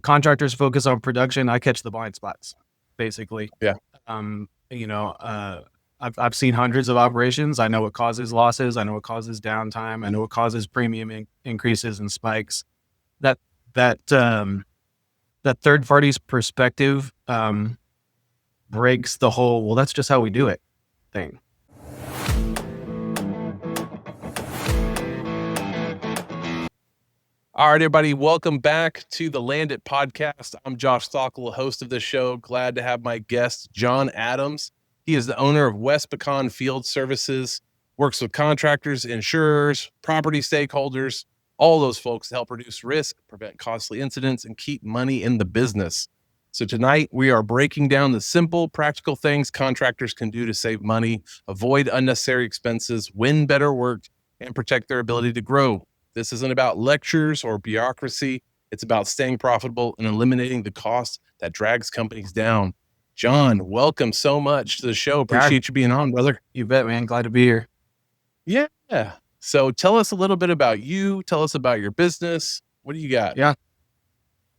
contractors focus on production. I catch the blind spots, basically. Yeah. I've seen hundreds of operations. I know what causes losses. I know what causes downtime. I know what causes premium increases and spikes. That third party's perspective breaks the whole, well, that's just how we do it thing. All right, everybody, welcome back to the Land It podcast. I'm Josh Stockel, host of the show. Glad to have my guest, John Adams. He is the owner of Pecan Field Services, works with contractors, insurers, property stakeholders, all those folks to help reduce risk, prevent costly incidents, and keep money in the business. So tonight, we are breaking down the simple, practical things contractors can do to save money, avoid unnecessary expenses, win better work, and protect their ability to grow. This isn't about lectures or bureaucracy. It's about staying profitable and eliminating the cost that drags companies down. John, welcome so much to the show. Appreciate you being on, brother. You bet, man. Glad to be here. Yeah. So tell us a little bit about you. Tell us about your business. What do you got? Yeah.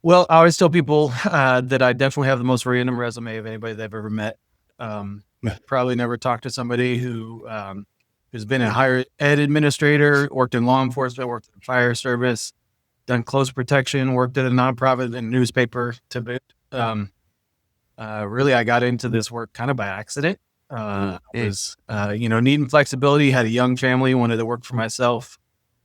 Well, I always tell people that I definitely have the most random resume of anybody they've ever met. Probably never talked to somebody who's been a higher ed administrator, worked in law enforcement, worked in the fire service, done close protection, worked at a nonprofit and newspaper to boot. Really, I got into this work kind of by accident. I was, needing flexibility, had a young family, wanted to work for myself.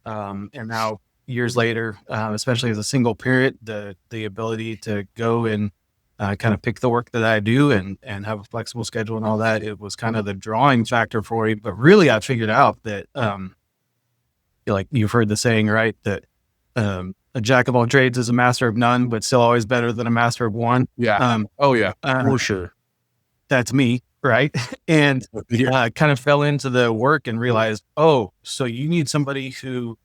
And now years later, especially as a single parent, the ability to go and kind of pick the work that I do and have a flexible schedule and all that, it was kind of the drawing factor for me. But really, I figured out that, like you've heard the saying, right? That a jack of all trades is a master of none, but still always better than a master of one. Yeah. For sure. That's me. Right. And kind of fell into the work and realized, so you need somebody who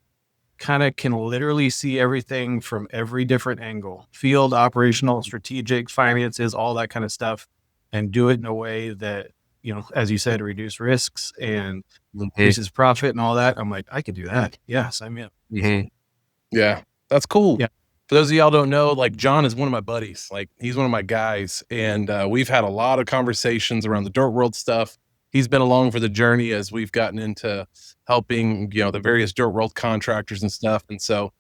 kind of can literally see everything from every different angle: field, operational, strategic, finances, all that kind of stuff, and do it in a way that, as you said, reduce risks and increases profit and all that. I'm like, I could do that. Yes, I'm in. Mm-hmm. Yeah, that's cool. Yeah. For those of y'all don't know, like John is one of my buddies. Like he's one of my guys, and we've had a lot of conversations around the dirt world stuff. He's been along for the journey as we've gotten into helping, the various dirt world contractors and stuff. And so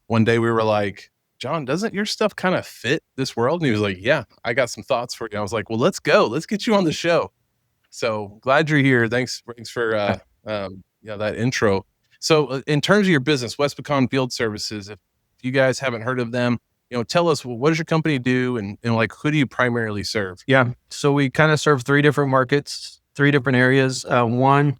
one day we were like, John, doesn't your stuff kind of fit this world? And he was like, yeah, I got some thoughts for you. I was like, well, let's go. Let's get you on the show. So glad you're here. Thanks for that intro. So in terms of your business, Pecan Field Services, if you guys haven't heard of them, tell us, what does your company do and like, who do you primarily serve? Yeah. So we kind of serve three different markets, three different areas. One,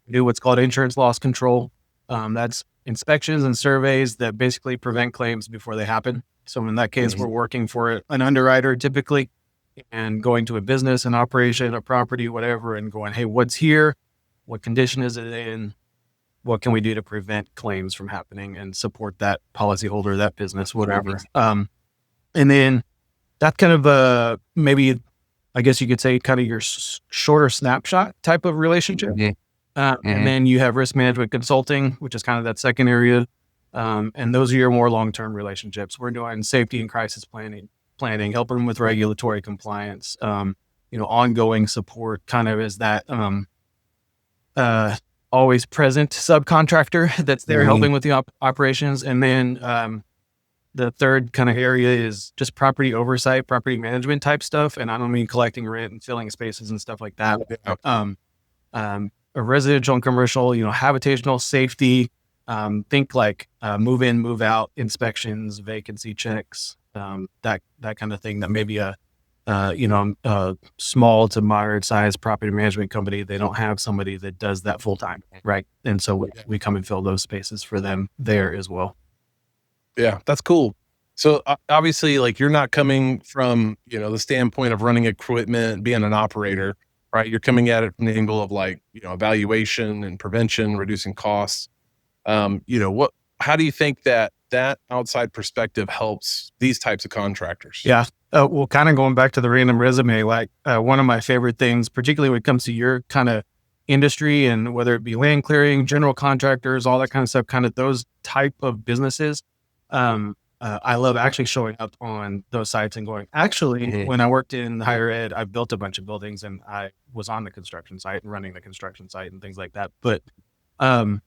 we do what's called insurance loss control. That's inspections and surveys that basically prevent claims before they happen. So in that case, we're working for an underwriter typically and going to a business, an operation, a property, whatever, and going, hey, what's here? What condition is it in? What can we do to prevent claims from happening and support that policyholder, that business, whatever. And then that's kind of maybe, I guess you could say, kind of your shorter snapshot type of relationship. And then you have risk management consulting, which is kind of that second area. And those are your more long-term relationships. We're doing safety and crisis planning, helping them with regulatory compliance, ongoing support, kind of as that always present subcontractor that's there helping with the operations. And then the third kind of area is just property oversight, property management type stuff. And I don't mean collecting rent and filling spaces and stuff like that. A residential and commercial, habitational safety, think like move in, move out inspections, vacancy checks, that kind of thing that maybe a small to moderate sized property management company, they don't have somebody that does that full time. Right. And so we come and fill those spaces for them there as well. Yeah, that's cool. So obviously, like, you're not coming from, the standpoint of running equipment, being an operator, right? You're coming at it from the angle of like, evaluation and prevention, reducing costs. How do you think that outside perspective helps these types of contractors? Yeah. Well, kind of going back to the random resume, like one of my favorite things, particularly when it comes to your kind of industry and whether it be land clearing, general contractors, all that kind of stuff, kind of those type of businesses, I love actually showing up on those sites and going, actually, when I worked in higher ed, I built a bunch of buildings and I was on the construction site and running the construction site and things like that. But from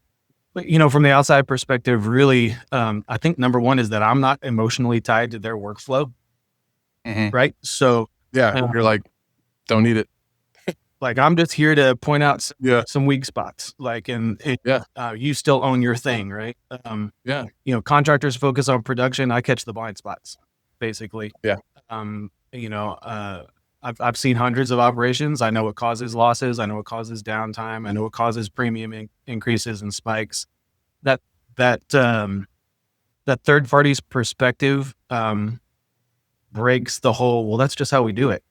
the outside perspective, really, I think number one is that I'm not emotionally tied to their workflow. Right. So, you're like, don't need it. like, I'm just here to point out Yeah. some weak spots, like, Yeah. you still own your thing, right? Yeah. Contractors focus on production. I catch the blind spots, basically. Yeah. I've seen hundreds of operations. I know what causes losses. I know what causes downtime. I know what causes premium increases and spikes. That third party's perspective breaks the whole, well, that's just how we do it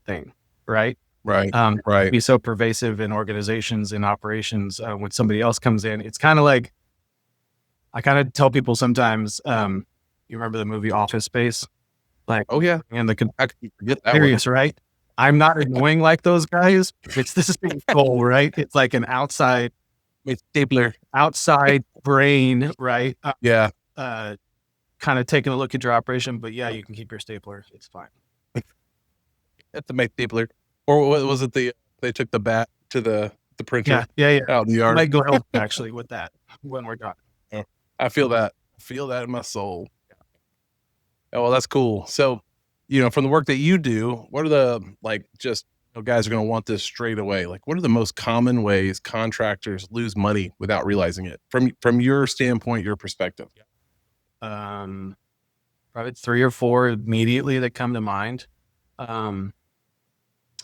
thing, right? Right. Be so pervasive in organizations and operations. When somebody else comes in, it's kind of like, I kind of tell people sometimes, you remember the movie Office Space? Like, Oh yeah. and I could forget that serious, right? I'm not annoying like those guys. It's this goal, right? It's like an outside stapler, outside brain, right? Yeah. Kind of taking a look at your operation, but yeah, you can keep your stapler. It's fine. At the make stapler. Or what was it? They took the bat to the printer. Yeah. Out in the yard. I might go help actually with that when we're done. I feel that. I feel that in my soul. Oh, well, that's cool. So, from the work that you do, what are the guys are going to want this straight away? Like, what are the most common ways contractors lose money without realizing it from your standpoint, your perspective? Probably 3 or 4 immediately that come to mind.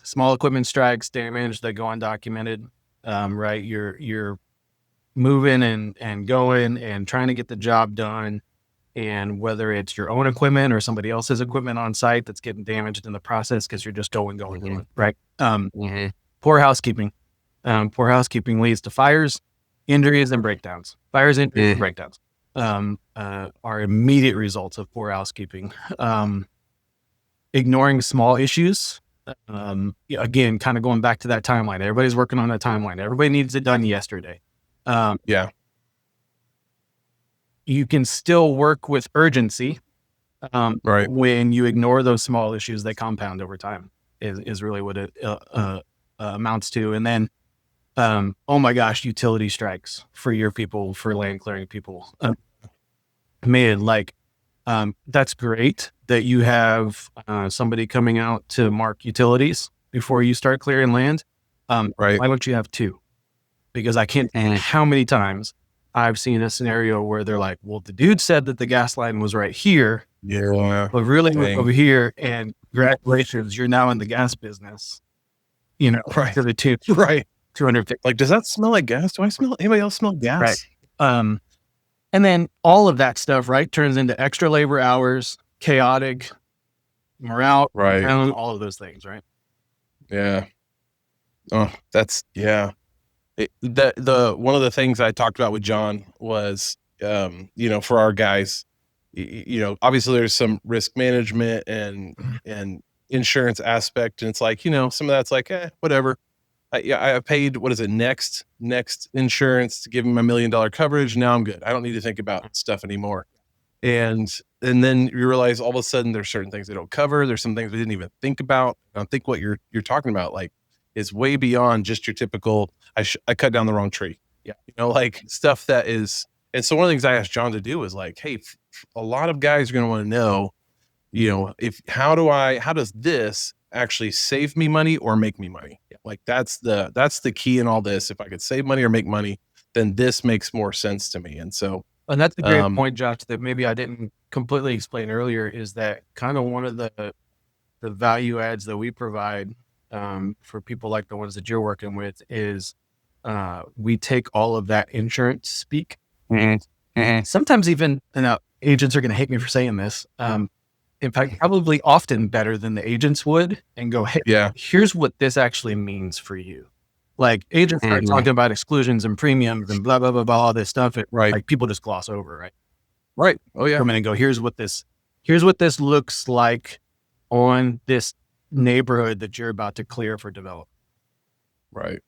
Small equipment strikes, damage that go undocumented. Right, you're moving and going and trying to get the job done, and whether it's your own equipment or somebody else's equipment on site that's getting damaged in the process because you're just going, right? Poor housekeeping. Poor housekeeping leads to fires, injuries, and breakdowns. Fires, injuries, and breakdowns are immediate results of poor housekeeping. Ignoring small issues. Again, kind of going back to that timeline. Everybody's working on a timeline. Everybody needs it done yesterday. You can still work with urgency, right, when you ignore those small issues that compound over time is really what it amounts to. And then, oh my gosh, utility strikes for your people, for land clearing people. That's great that you have somebody coming out to mark utilities before you start clearing land. right. Why don't you have 2? Because I can't tell you how many times I've seen a scenario where they're like, well, the dude said that the gas line was right here, but really it was over here, and congratulations, you're now in the gas business. Right. To the two, Right. 250. Like, does that smell like gas? Do I smell? Anybody else smell gas? Right. And then all of that stuff, right, turns into extra labor hours, chaotic morale, Right. all of those things, right? Yeah. Oh, that's the one of the things I talked about with John was, for our guys, obviously there's some risk management and insurance aspect, and it's like, some of that's like, whatever. I paid, what is it, next insurance to give me my $1 million coverage. Now I'm good. I don't need to think about stuff anymore. And then you realize all of a sudden there's certain things they don't cover. There's some things we didn't even think about. I think what you're talking about, like, is way beyond just your typical, I cut down the wrong tree. Yeah. Like stuff that is. And so one of the things I asked John to do was like, hey, a lot of guys are going to want to know, how does this actually save me money or make me money? Yeah. Like that's the key in all this. If I could save money or make money, then this makes more sense to me. And so, and that's a great point, Josh, that maybe I didn't completely explain earlier, is that kind of one of the value adds that we provide for people like the ones that you're working with is we take all of that insurance speak. Sometimes even, agents are going to hate me for saying this. In fact, probably often better than the agents would, and go, hey, here's what this actually means for you. Like, agents start talking about exclusions and premiums and blah, blah, blah, blah, all this stuff. Like, people just gloss over, right? Right. Oh yeah. Come in and go, here's what this looks like on this neighborhood that you're about to clear for development. Right.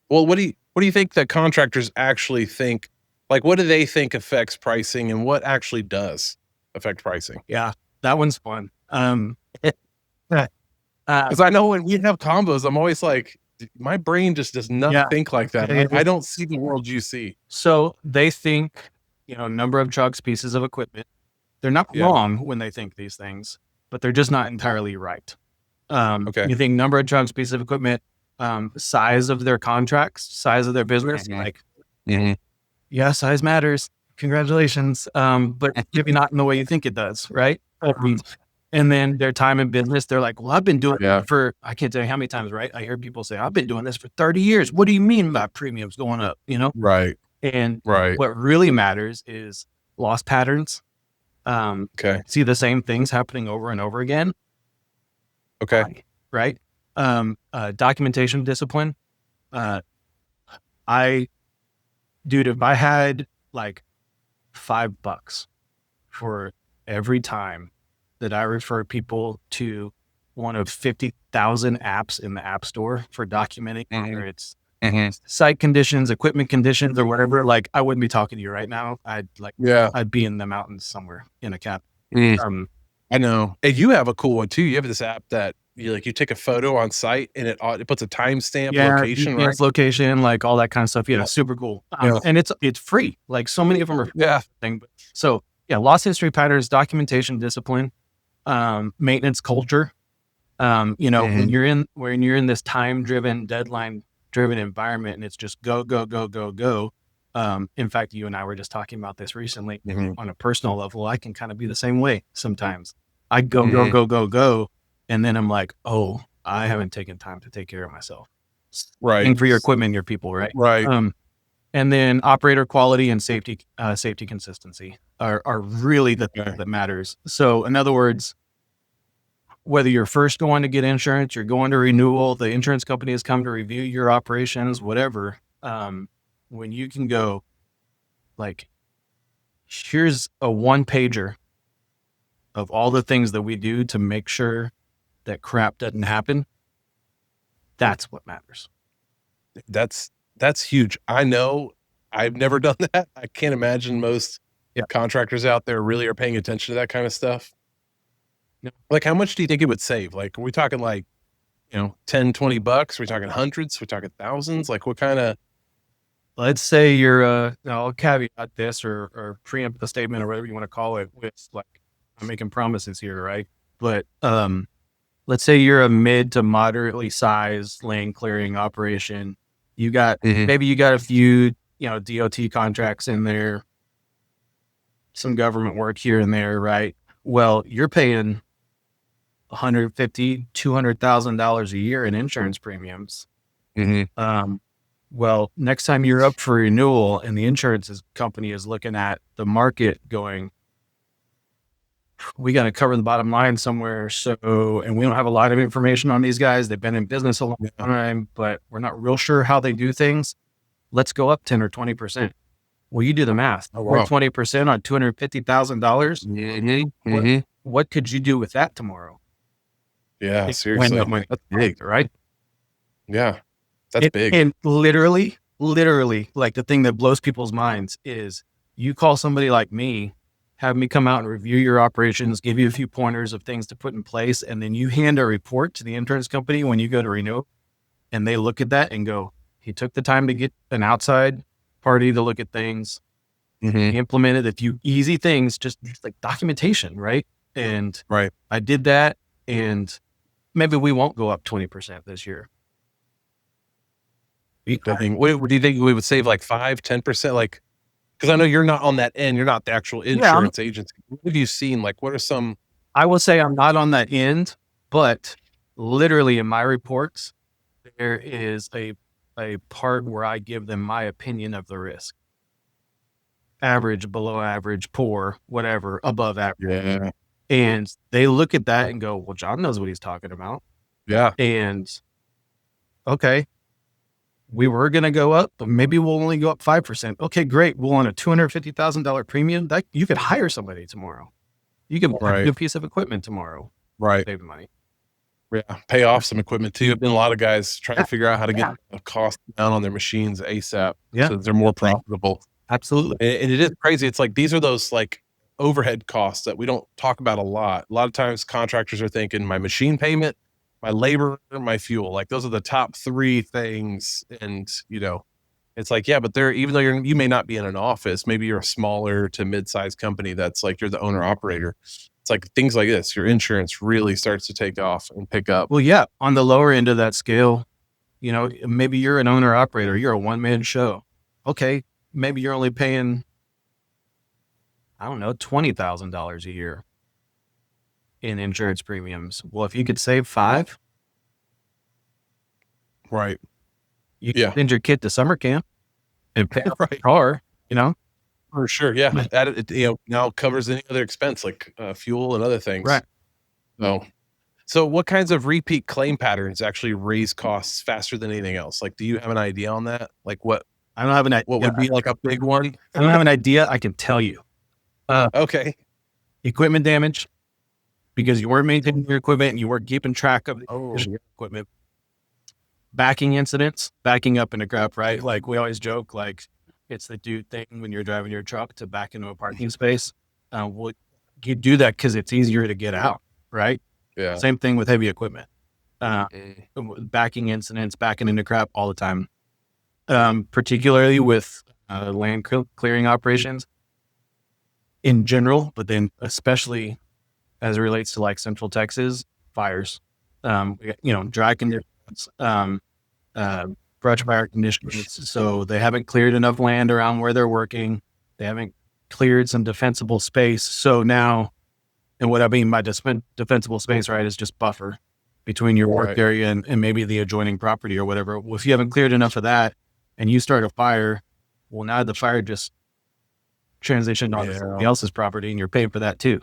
Well, what do you think that contractors actually think? Like, what do they think affects pricing, and what actually does? affect pricing? Yeah, that one's fun. Because I know when we have combos, I'm always like, my brain just does not Yeah. think like that. Yeah. I don't see the world you see. So they think, number of trucks, pieces of equipment. They're not Yeah. wrong when they think these things, but they're just not entirely right. Okay. You think number of trucks, pieces of equipment, size of their contracts, size of their business, yeah, size matters. Congratulations. But maybe not in the way you think it does, right? And then their time in business, they're like, well, I've been doing it for, I can't tell you how many times, right? I hear people say, I've been doing this for 30 years. What do you mean by premiums going up? Right. And Right. what really matters is loss patterns. Okay. See the same things happening over and over again. Okay. Right. Documentation discipline. If I had like $5 for every time that I refer people to one of 50,000 apps in the App Store for documenting whether it's site conditions, equipment conditions, or whatever, like I wouldn't be talking to you right now. I'd be in the mountains somewhere in a cabin. I know. And you have a cool one too. You have this app that you take a photo on site and it puts a timestamp, location, right? Location, like all that kind of stuff. Yeah, super cool. And it's free. Like so many of them are thing. So yeah, loss history patterns, documentation discipline, maintenance culture. When you're in this time driven, deadline driven environment and it's just go, go, go, go, go. In fact, you and I were just talking about this recently on a personal level. I can kind of be the same way sometimes. I go, go, go, go, go. And then I'm like, oh, I haven't taken time to take care of myself. Right. And for your equipment, and your people, right? Right. And then operator quality and safety consistency are really the thing that matters. So in other words, whether you're first going to get insurance, you're going to renewal, the insurance company has come to review your operations, whatever. When you can go like, here's a 1-pager of all the things that we do to make sure that crap doesn't happen. That's what matters. That's huge. I know I've never done that. I can't imagine most contractors out there really are paying attention to that kind of stuff. No. Like, how much do you think it would save? Like, are we talking like, $10, $20? Are we talking hundreds? Are we talking thousands? Like, what kind of? Let's say you're, I'll caveat this or preempt the statement or whatever you want to call it with, like, I'm making promises here, right? But let's say you're a mid to moderately sized lane clearing operation. You got, maybe you got a few, DOT contracts in there, some government work here and there, right? Well, you're paying $150,000, $200,000 a year in insurance premiums. Well, next time you're up for renewal and the insurance company is looking at the market going, we got to cover the bottom line somewhere. And we don't have a lot of information on these guys. They've been in business a long time, but we're not real sure how they do things. Let's go up 10 or 20%. Well, you do the math. We're 20% on $250,000. What could you do with that tomorrow? Yeah, seriously. That's big, right? Yeah, that's big. And literally, like the thing that blows people's minds is you call somebody like me, have me come out and review your operations, give you a few pointers of things to put in place, and then you hand a report to the insurance company when you go to renew, and they look at that and go, he took the time to get an outside party to look at things. He implemented a few easy things, just like documentation, right? And I did that, and maybe we won't go up 20% this year. What do you think we would save, like 5-10%? Like, because I know you're not on that end. You're not the actual insurance agency. What have you seen? Like, what are some? I will say I'm not on that end, but literally in my reports, there is a part where I give them my opinion of the risk. Average, below average, poor, whatever, above average. Yeah. And they look at that and go, well, John knows what he's talking about. Yeah. And okay, we were going to go up, but maybe we'll only go up 5%. Okay, great. Well, on a $250,000 premium, that you could hire somebody tomorrow. You can buy a piece of equipment tomorrow. Right. Save money. Yeah. Pay off some equipment too. There've been a lot of guys trying to figure out how to get the cost down on their machines ASAP. Yeah. So they're more profitable. Absolutely. And it is crazy. It's like, these are those like overhead costs that we don't talk about a lot. A lot of times contractors are thinking my machine payment, my labor, my fuel. Like those are the top three things. And, it's like, yeah, but even though you may not be in an office, maybe you're a smaller to mid-sized company that's like you're the owner operator. It's like things like this, your insurance really starts to take off and pick up. Well, yeah, on the lower end of that scale, maybe you're an owner operator, you're a one-man show. Okay, maybe you're only paying, I don't know, $20,000 a year in insurance premiums. Well, if you could save $5,000, right, you can send your kid to summer camp and pay for a car, For sure, yeah. That now covers any other expense like fuel and other things. Right. So what kinds of repeat claim patterns actually raise costs faster than anything else? Like, do you have an idea on that? Like what? I don't have an idea. What would be like a big one? I don't have an idea. I can tell you. Okay. Equipment damage, because you weren't maintaining your equipment and you weren't keeping track of your equipment. Backing incidents, backing up in a crap, right? Like we always joke, like it's the dude thing when you're driving your truck to back into a parking space. Well, you do that because it's easier to get out, right? Yeah. Same thing with heavy equipment. Backing incidents, backing into crap all the time. Particularly with land clearing operations in general, but then especially as it relates to like Central Texas fires, dry conditions, brush fire conditions. So they haven't cleared enough land around where they're working. They haven't cleared some defensible space. So now, and what I mean by defensible space, right, is just buffer between your work area and maybe the adjoining property or whatever. Well, if you haven't cleared enough of that and you start a fire, well, now the fire just transitioned on somebody else's property and you're paying for that too.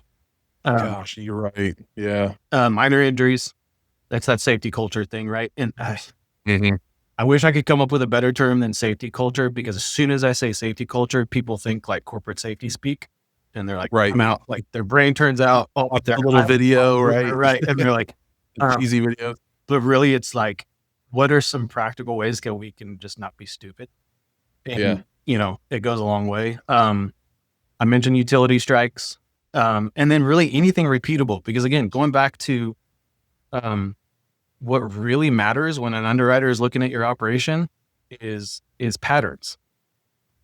Gosh, you're right. Yeah. Minor injuries. That's that safety culture thing, right? And I wish I could come up with a better term than safety culture, because as soon as I say safety culture, people think like corporate safety speak. And they're like, I'm out. Like their brain turns out off their little video, right? Right. And they're like, cheesy video. But really it's like, what are some practical ways we can just not be stupid? And, it goes a long way. I mentioned utility strikes, and then really anything repeatable, because again, going back to, what really matters when an underwriter is looking at your operation is patterns.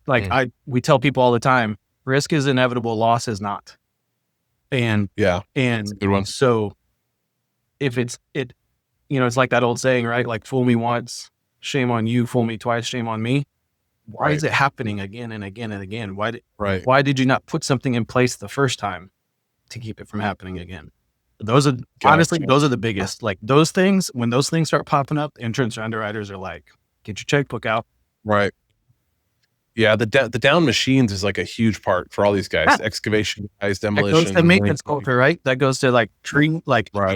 Like we tell people all the time, risk is inevitable, loss is not. And and good one. So if it's like that old saying, right? Like fool me once, shame on you, fool me twice, shame on me. Why is it happening again and again and again? Why did you not put something in place the first time to keep it from happening again? Those are honestly the biggest, like those things, when those things start popping up, insurance underwriters are like, get your checkbook out. Right. Yeah. The down machines is like a huge part for all these guys, excavation guys, demolition. That goes to maintenance culture, right? That goes to like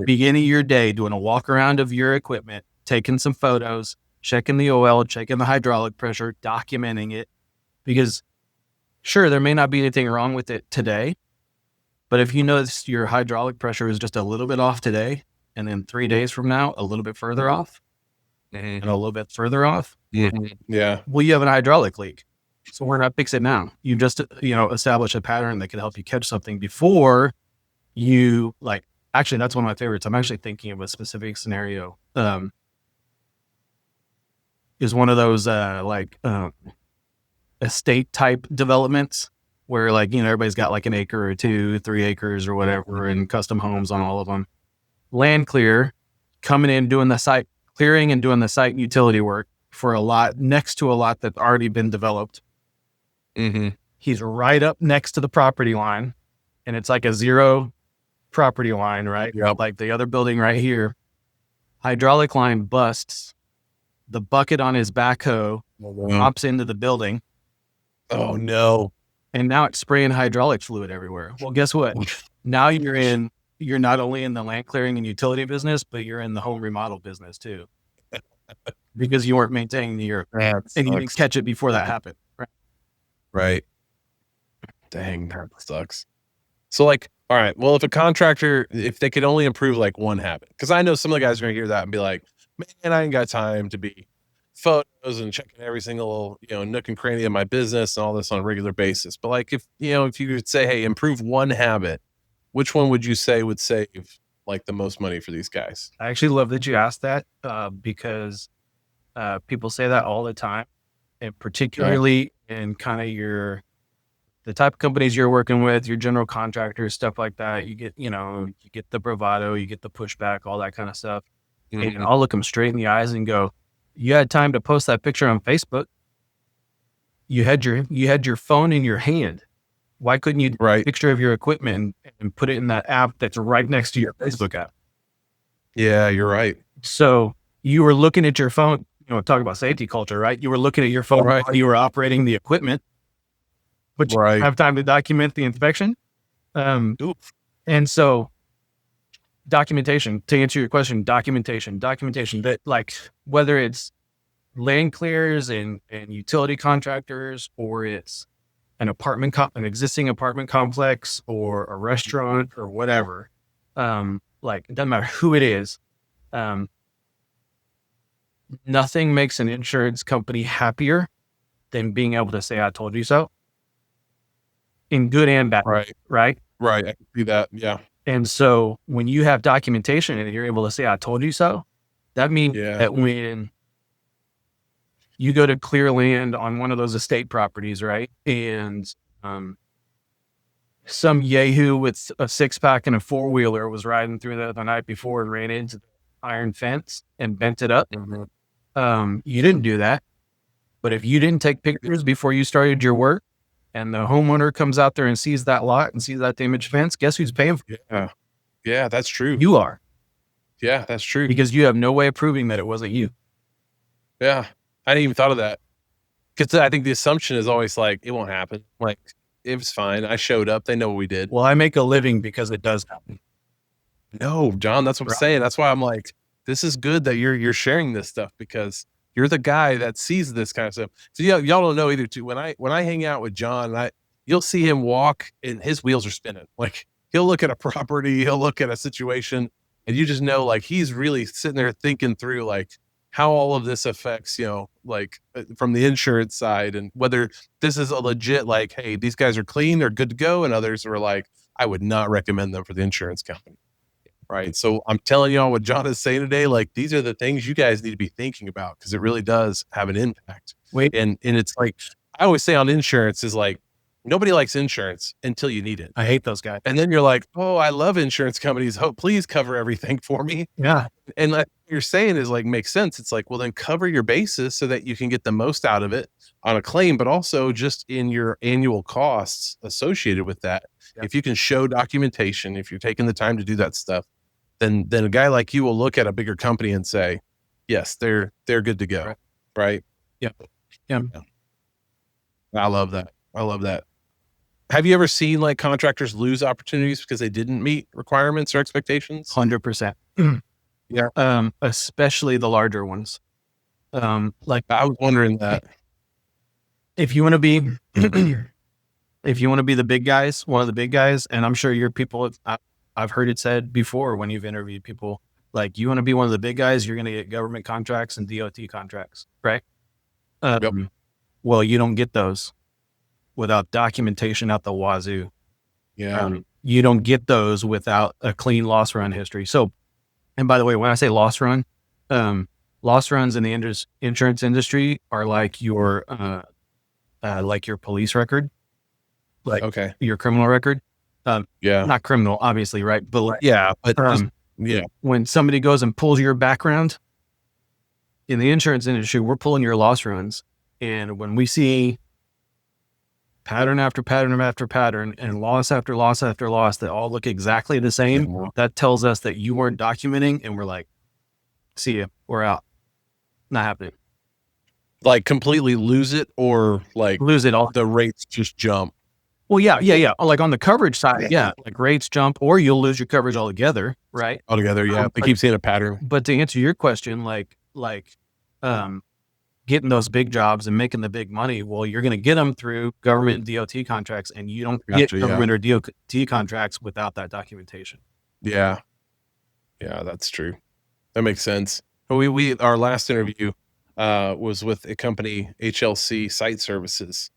beginning of your day, doing a walk around of your equipment, taking some photos, checking the oil, checking the hydraulic pressure, documenting it, because sure, there may not be anything wrong with it today, but if you notice your hydraulic pressure is just a little bit off today, and then 3 days from now, a little bit further off, and a little bit further off, well, you have an hydraulic leak. So we're not fix it now. You just, establish a pattern that can help you catch something before you actually, that's one of my favorites. I'm actually thinking of a specific scenario. Is one of those, estate type developments where everybody's got like an acre or 2, 3 acres or whatever, and custom homes on all of them. Land clear, coming in, doing the site clearing and doing the site utility work for a lot next to a lot that's already been developed. He's right up next to the property line, and it's like a 0 property line, right? Like the other building right here. Hydraulic line busts. The bucket on his backhoe hops into the building. Oh no. And now it's spraying hydraulic fluid everywhere. Well, guess what? Now you're not only in the land clearing and utility business, but you're in the home remodel business too. Because you weren't maintaining and you didn't catch it before that happened. Right. Dang, that sucks. So all right, well, if a contractor, if they could only improve like one habit, because I know some of the guys are going to hear that and be like, man, I ain't got time to be photos and checking every single, nook and cranny of my business and all this on a regular basis. But like, if you could say, hey, improve one habit, which one would you say would save like the most money for these guys? I actually love that you asked that because people say that all the time, and particularly in kind of the type of companies you're working with, your general contractors, stuff like that. You get the bravado, you get the pushback, all that kind of stuff. And I'll look them straight in the eyes and go, you had time to post that picture on Facebook. You had your phone in your hand. Why couldn't you take a picture of your equipment and put it in that app that's right next to your Facebook app? Yeah, you're right. So you were looking at your phone, talk about safety culture, right? You were looking at your phone while you were operating the equipment, but you didn't have time to document the inspection. And so documentation, to answer your question, documentation that, like, whether it's land clears and utility contractors, or it's an existing apartment complex or a restaurant or whatever, like, it doesn't matter who it is. Nothing makes an insurance company happier than being able to say, I told you so, in good and bad. Right. Right. I can see that. Yeah. And so when you have documentation and you're able to say, I told you so, that means that when you go to clear land on one of those estate properties, right, and some yahoo with a 6-pack and a 4-wheeler was riding through there the night before and ran into the iron fence and bent it up. You didn't do that. But if you didn't take pictures before you started your work, and the homeowner comes out there and sees that lot and sees that damaged fence, guess who's paying for it? Yeah, that's true. You are. Yeah, that's true. Because you have no way of proving that it wasn't you. Yeah. I didn't even thought of that. Because I think the assumption is always like, it won't happen. Like, it was fine. I showed up. They know what we did. Well, I make a living because it does happen. No, John, that's what I'm saying. That's why I'm like, this is good that you're sharing this stuff, because you're the guy that sees this kind of stuff. So y'all don't know either too. When I hang out with John, you'll see him walk and his wheels are spinning. Like, he'll look at a property, he'll look at a situation, and you just know, like, he's really sitting there thinking through, like, how all of this affects, like, from the insurance side, and whether this is a legit, like, hey, these guys are clean, they're good to go. And others are like, I would not recommend them for the insurance company. Right. So I'm telling y'all what John is saying today, like, these are the things you guys need to be thinking about, because it really does have an impact. And it's like, I always say on insurance is like, nobody likes insurance until you need it. I hate those guys. And then you're like, oh, I love insurance companies. Oh, please cover everything for me. Yeah. And like you're saying is like, makes sense. It's like, well, then cover your bases so that you can get the most out of it on a claim, but also just in your annual costs associated with that. Yep. If you can show documentation, if you're taking the time to do that stuff, then a guy like you will look at a bigger company and say, yes, they're good to go. Right. Yeah. Yeah. I love that. Have you ever seen, like, contractors lose opportunities because they didn't meet requirements or expectations? 100%. Yeah. Especially the larger ones. Like, I was wondering that. If you want to be, the big guys, one of the big guys, and I'm sure your people, I've heard it said before when you've interviewed people, like, you want to be one of the big guys, you're going to get government contracts and DOT contracts, right? Yep. Well, you don't get those without documentation out the wazoo. Yeah. You don't get those without a clean loss run history. So, and by the way, when I say loss runs in the insurance industry are like your police record, like your criminal record. Not criminal, obviously, right? But like, when somebody goes and pulls your background in the insurance industry, we're pulling your loss runs. And when we see pattern after pattern after pattern and loss after loss after loss that all look exactly the same, that tells us that you weren't documenting, and we're like, see ya, we're out. Not happening. Like, completely lose it, or like lose it all. The rates just jump. Well, yeah. Like, on the coverage side, like, rates jump, or you'll lose your coverage altogether, right? Altogether, yeah. I keep seeing a pattern. But to answer your question, like, getting those big jobs and making the big money, well, you're going to get them through government and DOT contracts, and you don't get government or DOT contracts without that documentation. Yeah, that's true. That makes sense. We our last interview, was with a company, HLC Site Services.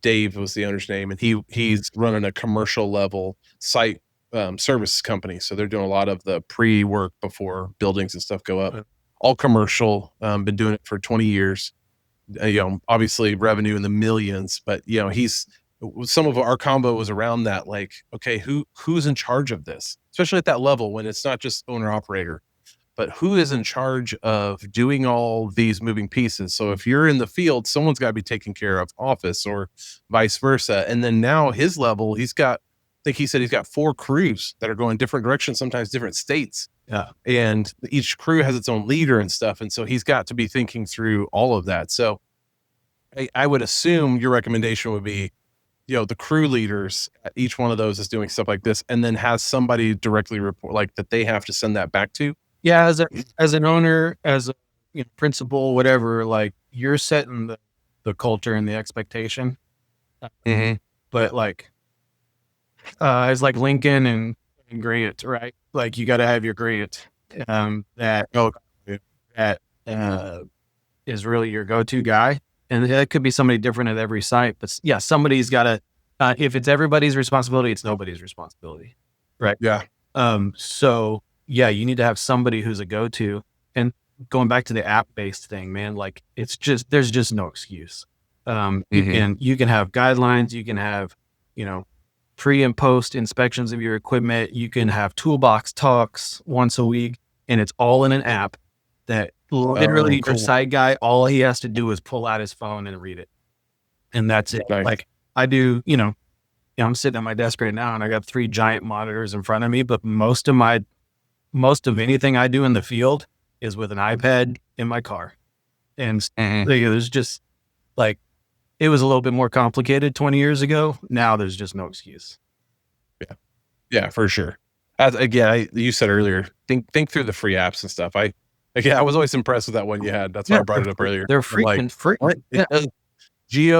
Dave was the owner's name, and he's running a commercial level site service company. So they're doing a lot of the pre-work before buildings and stuff go up. All commercial. Been doing it for 20 years. Obviously revenue in the millions, but some of our combo was around that, like, okay, who's in charge of this, especially at that level when it's not just owner operator, but who is in charge of doing all these moving pieces. So if you're in the field, someone's got to be taking care of office or vice versa. And then now his level, I think he said he's got 4 crews that are going different directions, sometimes different states. Yeah. And each crew has its own leader and stuff. And so he's got to be thinking through all of that. So I would assume your recommendation would be, the crew leaders at each one of those is doing stuff like this, and then has somebody directly report, like, that they have to send that back to. Yeah. As an owner, as a principal, whatever, like, you're setting the culture and the expectation. But like, it's like Lincoln and Grant, right? Like, you got to have your Grant, that is really your go-to guy. And that could be somebody different at every site, but yeah, somebody's got to, if it's everybody's responsibility, it's nobody's responsibility. Right. Yeah. So yeah, you need to have somebody who's a go-to. And going back to the app-based thing, man, like, there's just no excuse. You can have guidelines, you can have, pre and post inspections of your equipment. You can have toolbox talks once a week, and it's all in an app that literally your site guy, all he has to do is pull out his phone and read it. And that's it. Nice. Like, I do, I'm sitting at my desk right now and I got 3 giant monitors in front of me, but most of anything I do in the field is with an iPad in my car. And there's just, like, it was a little bit more complicated 20 years ago. Now there's just no excuse. Yeah, for sure. You said earlier, think through the free apps and stuff. I was always impressed with that one you had. That's why I brought it up earlier. They're freaking free. Yeah.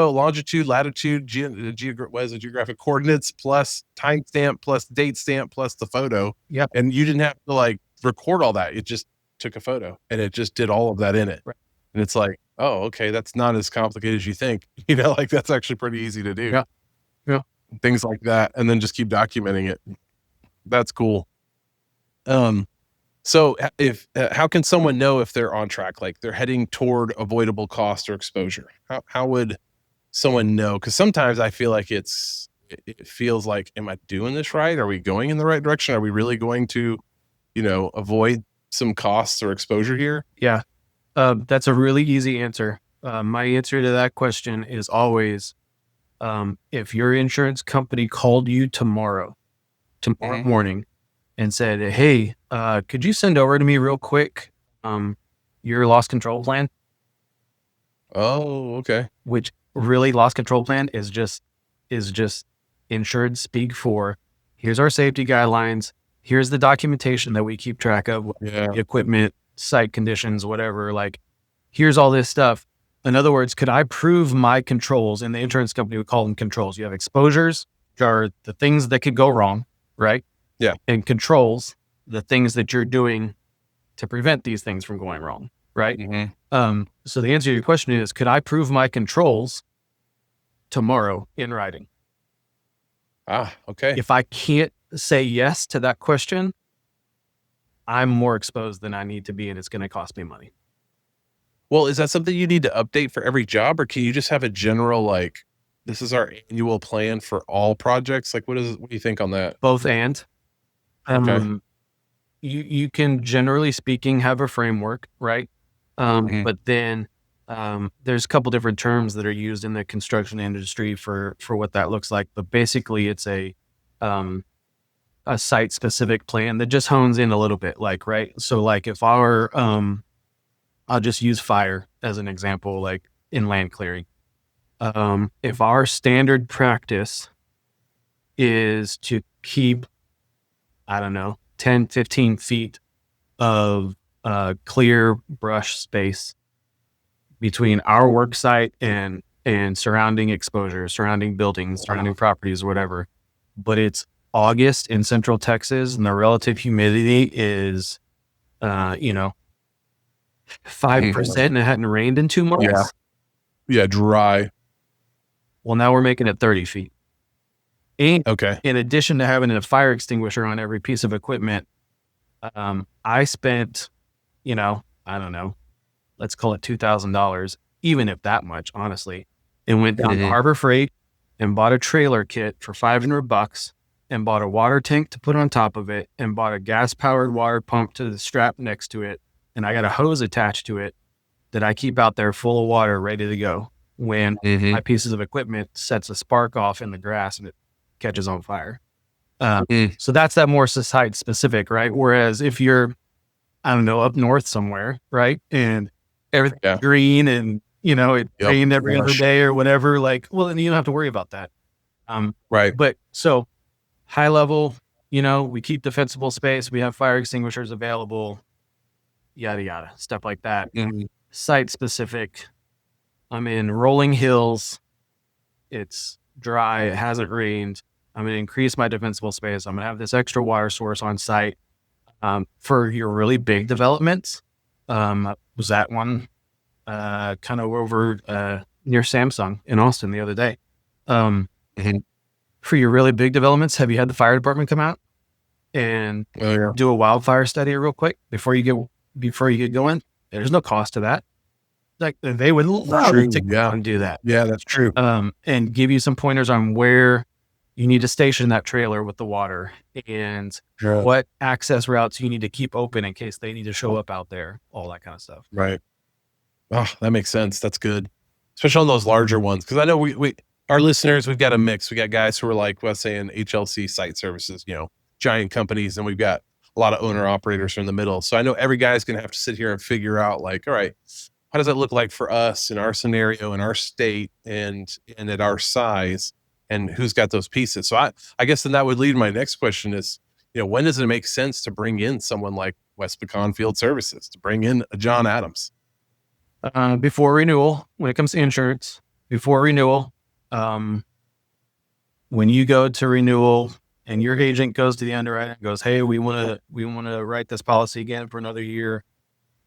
Longitude, latitude, geographic coordinates, plus timestamp, plus date stamp, plus the photo. Yep. And you didn't have to, like, record all that. It just took a photo and it just did all of that in it. Right. And it's like, oh, okay, that's not as complicated as you think. Like, that's actually pretty easy to do. Yeah. Things like that. And then just keep documenting it. That's cool. So if how can someone know if they're on track, like they're heading toward avoidable cost or exposure? How would someone know? Because sometimes I feel like it feels like, am I doing this right? Are we going in the right direction? Are we really going to, avoid some costs or exposure here? Yeah. That's a really easy answer. My answer to that question is always, if your insurance company called you tomorrow morning and said, hey, could you send over to me real quick your loss control plan? Oh, okay. Which really, loss control plan is just insured speak for, here's our safety guidelines, here's the documentation that we keep track of, the equipment, site conditions, whatever, like, here's all this stuff. In other words, could I prove my controls? And the insurance company would call them controls. You have exposures, which are the things that could go wrong, right? Yeah. And controls, the things that you're doing to prevent these things from going wrong, right? So the answer to your question is, could I prove my controls tomorrow in writing? Okay. If I can't say yes to that question, I'm more exposed than I need to be, and it's going to cost me money. Well, is that something you need to update for every job, or can you just have a general, like, this is our annual plan for all projects? Like, what do you think on that? Both and. Okay. You can, generally speaking, have a framework, right? But then there's a couple different terms that are used in the construction industry for what that looks like. But basically, it's a site specific plan that just hones in a little bit, like, right? So like, if our I'll just use fire as an example, like in land clearing. If our standard practice is to keep, 10, 15 feet of clear brush space between our work site and surrounding exposure, surrounding buildings, surrounding properties, whatever, but it's August in Central Texas and the relative humidity is, 5% and it hadn't rained in 2 months. Yeah. Yeah, dry. Well, now we're making it 30 feet. And Okay. in addition to having a fire extinguisher on every piece of equipment, I spent, I don't know, let's call it $2,000, even if that much, honestly, and went down to Harbor Freight and bought a trailer kit for $500 and bought a water tank to put on top of it and bought a gas powered water pump to the strap next to it. And I got a hose attached to it that I keep out there full of water ready to go when my pieces of equipment sets a spark off in the grass and it catches on fire. So that's that more site specific, right? Whereas if you're, I don't know, up north somewhere, right? And everything's green and, it rained every other day or whatever, like, well, then you don't have to worry about that. Right. But so high level, we keep defensible space. We have fire extinguishers available, yada, yada, stuff like that. Site specific. I'm in rolling hills. It's dry. It hasn't rained. I'm going to increase my defensible space. I'm going to have this extra water source on site. For your really big developments, was that one kind of over near Samsung in Austin the other day. For your really big developments, have you had the fire department come out and do a wildfire study real quick before you get going? There's no cost to that. Like they would love to go and do that. Yeah, that's true. And give you some pointers on where you need to station that trailer with the water and what access routes you need to keep open in case they need to show up out there, all that kind of stuff. Right. Oh, that makes sense. That's good. Especially on those larger ones. Cause I know our listeners, we've got a mix. We got guys who are like, let's say in HLC site services, giant companies. And we've got a lot of owner operators from the middle. So I know every guy's going to have to sit here and figure out like, all right, how does that look like for us in our scenario, in our state and at our size? And who's got those pieces? So I guess then that would lead my next question is, when does it make sense to bring in someone like West Pecan Field Services, to bring in a John Adams? Before renewal, when it comes to insurance, before renewal, when you go to renewal and your agent goes to the underwriter and goes, hey, we want to write this policy again for another year.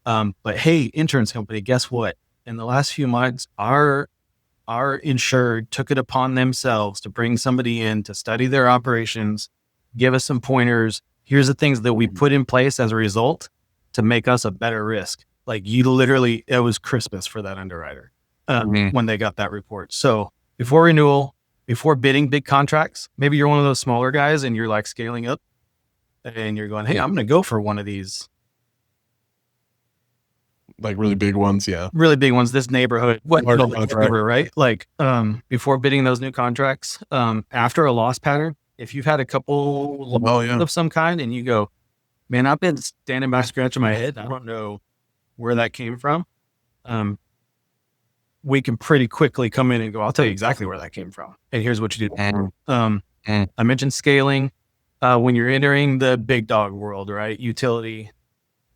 But hey, insurance company, guess what? In the last few months, our insured took it upon themselves to bring somebody in to study their operations, give us some pointers. Here's the things that we put in place as a result to make us a better risk. Like it was Christmas for that underwriter when they got that report. So before renewal, before bidding big contracts, maybe you're one of those smaller guys and you're like scaling up and you're going, hey, I'm going to go for one of these. Like really big ones, yeah. Really big ones, this neighborhood, whatever, right? Like before bidding those new contracts, after a loss pattern, if you've had a couple of some kind and you go, man, I've been standing by scratching my head. I don't know where that came from. We can pretty quickly come in and go, I'll tell you exactly where that came from. And here's what you do. I mentioned scaling. When you're entering the big dog world, right? Utility,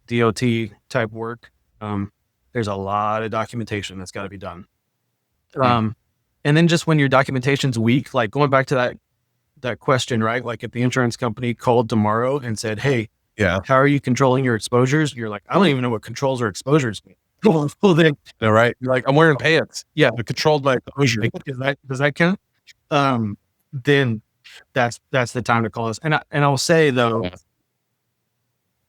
DOT type work. There's a lot of documentation that's got to be done. And then just when your documentation's weak, like going back to that question, right? Like if the insurance company called tomorrow and said, hey, how are you controlling your exposures? You're like, I don't even know what controls or exposures mean. Well, then, right? You're like, I'm wearing pants. Yeah, I controlled my exposure. Does that count? Then that's the time to call us. And I will say though,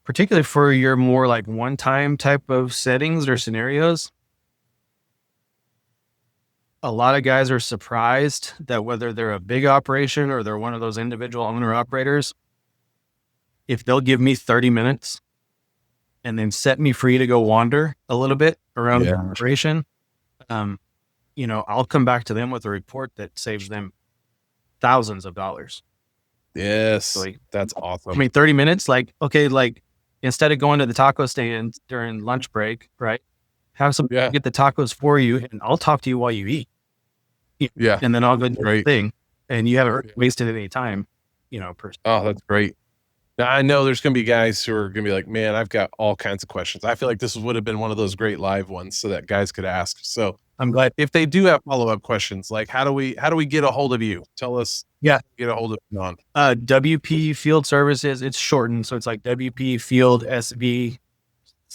particularly for your more like one-time type of settings or scenarios, a lot of guys are surprised that whether they're a big operation or they're one of those individual owner operators, if they'll give me 30 minutes and then set me free to go wander a little bit around the operation, I'll come back to them with a report that saves them thousands of dollars. Yes. That's awesome. I mean, 30 minutes, instead of going to the taco stand during lunch break, right? Have some get the tacos for you and I'll talk to you while you eat. Yeah. And then I'll go do the thing and you haven't wasted any time, Oh, that's great. Now I know there's going to be guys who are going to be like, man, I've got all kinds of questions. I feel like this would have been one of those great live ones so that guys could ask. So I'm glad if they do have follow-up questions, like how do we get a hold of you? Tell us. Yeah. Get a hold of John. WP Field Services. It's shortened. So it's like WP Field SV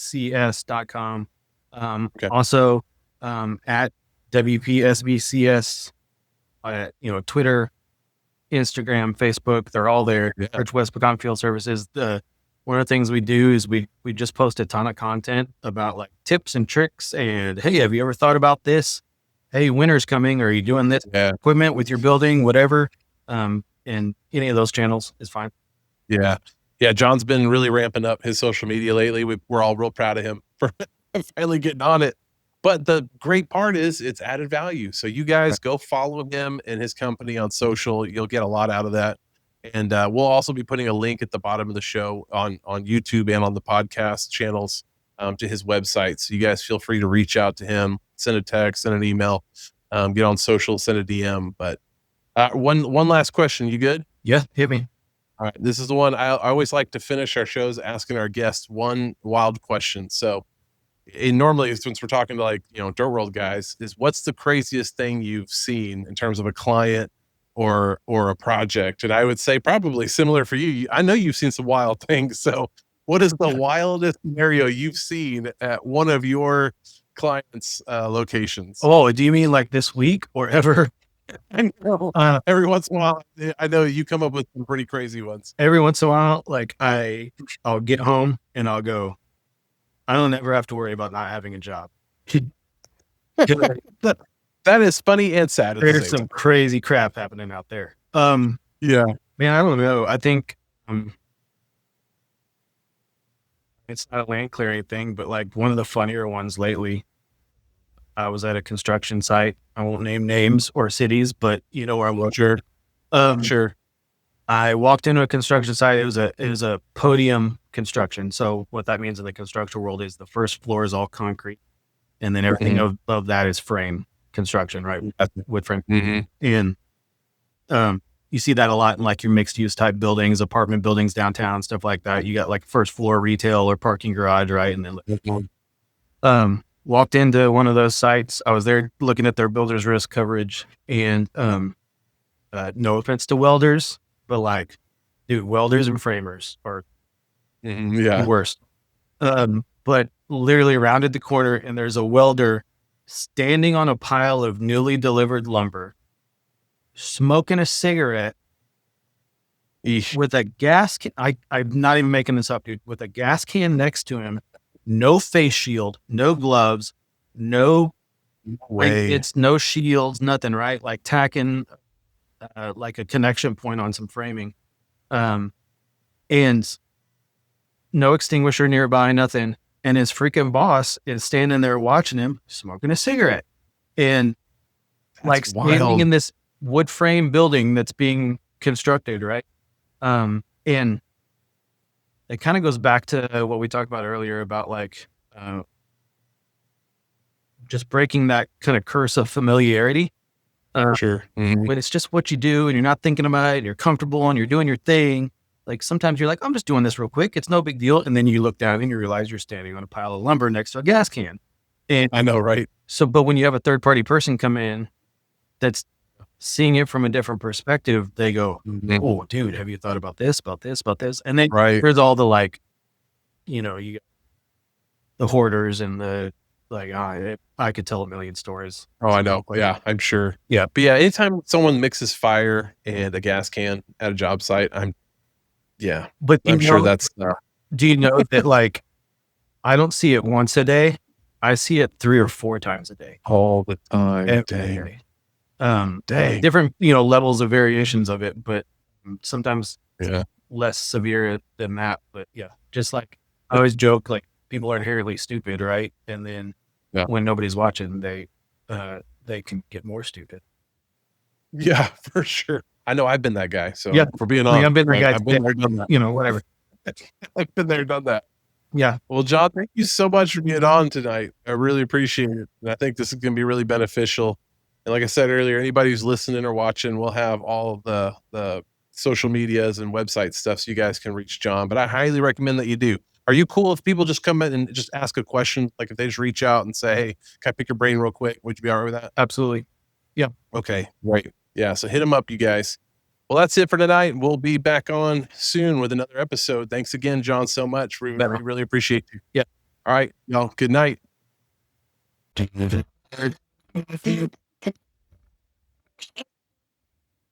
wpsbcs.com. Okay. Also, at WPSBCS, Twitter, Instagram, Facebook, they're all there. Yeah. Search West Pecan Field Services. One of the things we do is we just post a ton of content about like tips and tricks. And hey, have you ever thought about this? Hey, winter's coming. Are you doing this equipment with your building? Whatever. And any of those channels is fine. Yeah. Yeah. John's been really ramping up his social media lately. We're all real proud of him for finally getting on it. But the great part is it's added value. So you guys go follow him and his company on social. You'll get a lot out of that. And we'll also be putting a link at the bottom of the show on YouTube and on the podcast channels to his website. So you guys feel free to reach out to him, send a text, send an email, get on social, send a DM. But one last question. You good? Yeah, hit me. All right. This is the one I always like to finish our shows asking our guests one wild question. So normally, since we're talking to dirt world guys, is what's the craziest thing you've seen in terms of a client or a project? And I would say probably similar for you. I know you've seen some wild things. So what is the wildest scenario you've seen at one of your clients' locations? Oh, do you mean like this week or ever? I know. Every once in a while, I know you come up with some pretty crazy ones. Every once in a while, like I'll get home and I'll go, I don't ever have to worry about not having a job. That is funny and sad. There's some crazy crap happening out there. Yeah, man, I don't know. I think it's not a land clearing thing, but like one of the funnier ones lately. I was at a construction site. I won't name names or cities, but you know where I'm going. Sure. Sure. I walked into a construction site. It was a podium construction. So what that means in the construction world is the first floor is all concrete, and then everything of that is frame construction, right? Wood frame. And you see that a lot in like your mixed use type buildings, apartment buildings downtown, stuff like that. You got like first floor retail or parking garage, right? And then walked into one of those sites. I was there looking at their builder's risk coverage, and no offense to welders, but like, dude, welders and framers are the worst. But literally rounded the corner, and there's a welder standing on a pile of newly delivered lumber, smoking a cigarette with a gas can. I'm not even making this up, dude. With a gas can next to him, no face shield, no gloves, no way. It's no shields, nothing, right? Like tacking like a connection point on some framing. And no extinguisher nearby, nothing. And his freaking boss is standing there watching him smoking a cigarette. And like standing in this wood frame building that's being constructed, right? And it kind of goes back to what we talked about earlier about like just breaking that kind of curse of familiarity. Sure. When it's just what you do and you're not thinking about it, you're comfortable and you're doing your thing. Like sometimes you're like, I'm just doing this real quick. It's no big deal. And then you look down and you realize you're standing on a pile of lumber next to a gas can. And I know, right? So, but when you have a third party person come in that's seeing it from a different perspective, they go, oh, dude, have you thought about this, about this, about this? And then there's all the like, you got the hoarders and the like, I could tell a million stories. Oh, I know. Yeah, I'm sure. Yeah. But yeah, anytime someone mixes fire and a gas can at a job site, but I'm sure that's. Do you know that like, I don't see it once a day. I see it 3 or 4 times a day. All the time. Every day. Different, levels of variations of it, but sometimes less severe than that. But yeah, just like I always joke, like people are inherently stupid, right? And then when nobody's watching, they can get more stupid. Yeah, for sure. I know I've been that guy. So for being honest, I've been the guy. I've been there, done that. Whatever. I've been there, done that. Yeah. Well, John, thank you so much for being on tonight. I really appreciate it. And I think this is going to be really beneficial. And like I said earlier, anybody who's listening or watching, we'll have all of the social medias and website stuff so you guys can reach John. But I highly recommend that you do. Are you cool if people just come in and just ask a question? Like if they just reach out and say, hey, can I pick your brain real quick? Would you be all right with that? Absolutely. Yeah. Okay. Right. Yeah. So hit them up, you guys. Well, that's it for tonight. We'll be back on soon with another episode. Thanks again, John, so much. We really appreciate you. Yeah. All right, y'all. Good night.